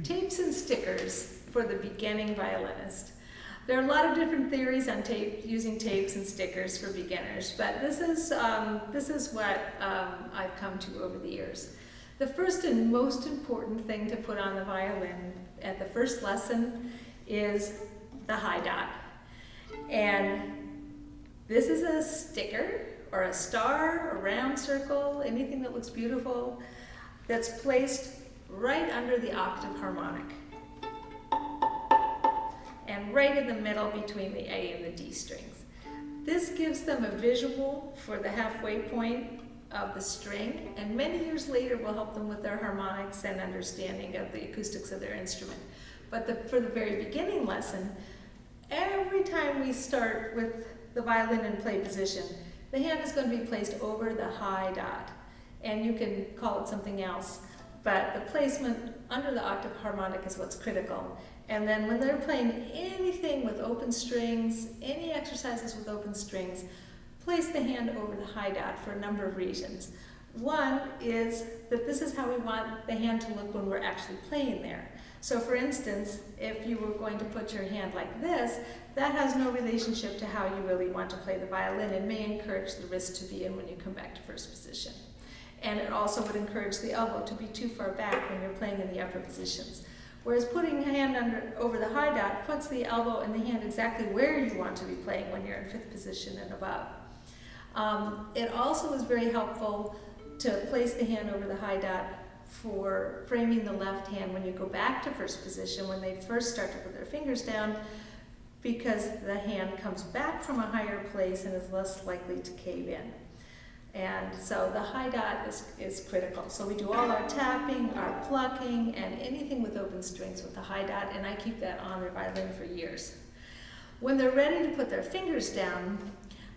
Tapes and stickers for the beginning violinist. There are a lot of different theories on using tapes and stickers for beginners, but this is what I've come to over the years. The first and most important thing to put on the violin at the first lesson is the high dot. And this is a sticker or a star, a round circle, anything that looks beautiful, that's placed right under the octave harmonic and right in the middle between the A and the D strings. This gives them a visual for the halfway point of the string, and many years later will help them with their harmonics and understanding of the acoustics of their instrument. But for the very beginning lesson, every time we start with the violin in play position, the hand is going to be placed over the high dot, and you can call it something else, but the placement under the octave harmonic is what's critical. And then when they're playing anything with open strings, any exercises with open strings, place the hand over the high dot for a number of reasons. One is that this is how we want the hand to look when we're actually playing there. So for instance, if you were going to put your hand like this, that has no relationship to how you really want to play the violin and may encourage the wrist to be in when you come back to first position. And it also would encourage the elbow to be too far back when you're playing in the upper positions. Whereas putting a hand over the high dot puts the elbow and the hand exactly where you want to be playing when you're in fifth position and above. It also is very helpful to place the hand over the high dot for framing the left hand when you go back to first position, when they first start to put their fingers down, because the hand comes back from a higher place and is less likely to cave in. And so the high dot is critical. So we do all our tapping, our plucking, and anything with open strings with the high dot, and I keep that on their violin for years. When they're ready to put their fingers down,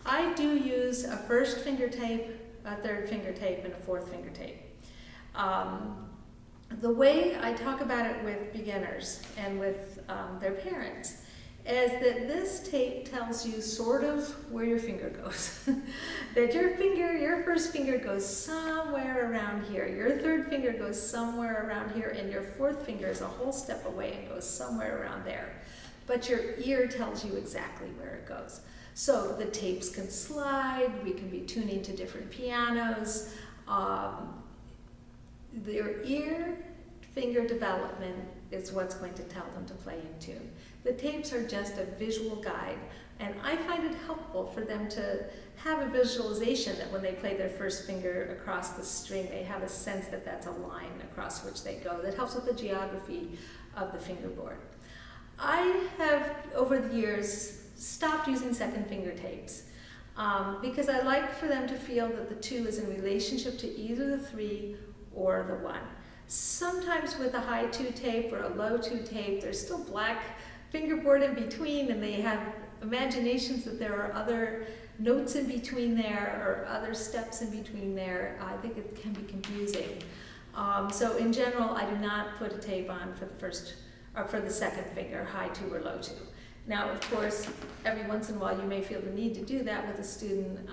I do use a first finger tape, a third finger tape, and a fourth finger tape. The way I talk about it with beginners and with their parents is that this tape tells you sort of where your finger goes. That your first finger goes somewhere around here, your third finger goes somewhere around here, and your fourth finger is a whole step away and goes somewhere around there. But your ear tells you exactly where it goes. So the tapes can slide, we can be tuning to different pianos. Their ear finger development is what's going to tell them to play in tune. The tapes are just a visual guide, and I find it helpful for them to have a visualization that when they play their first finger across the string, they have a sense that that's a line across which they go. That helps with the geography of the fingerboard. I have, over the years, stopped using second finger tapes because I like for them to feel that the 2 is in relationship to either the 3 or the 1. Sometimes with a high 2 tape or a low 2 tape, there's still black fingerboard in between, and they have imaginations that there are other notes in between there or other steps in between there. I think it can be confusing. So in general, I do not put a tape on for the first or for the second finger, high 2 or low 2. Now, of course, every once in a while you may feel the need to do that with a student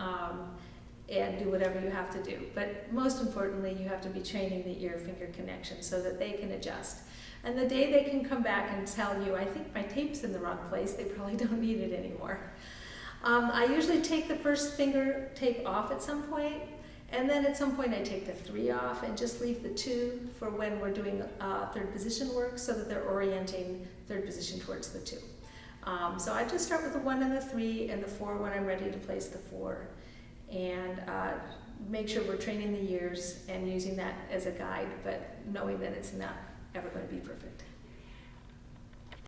and do whatever you have to do. But most importantly, you have to be training the ear-finger connection so that they can adjust. And the day they can come back and tell you, I think my tape's in the wrong place, they probably don't need it anymore. I usually take the first finger tape off at some point, and then at some point I take the 3 off and just leave the 2 for when we're doing third position work so that they're orienting third position towards the 2. So I just start with the 1 and the 3 and the 4 when I'm ready to place the 4. And make sure we're training the ears and using that as a guide, but knowing that it's not ever going to be perfect.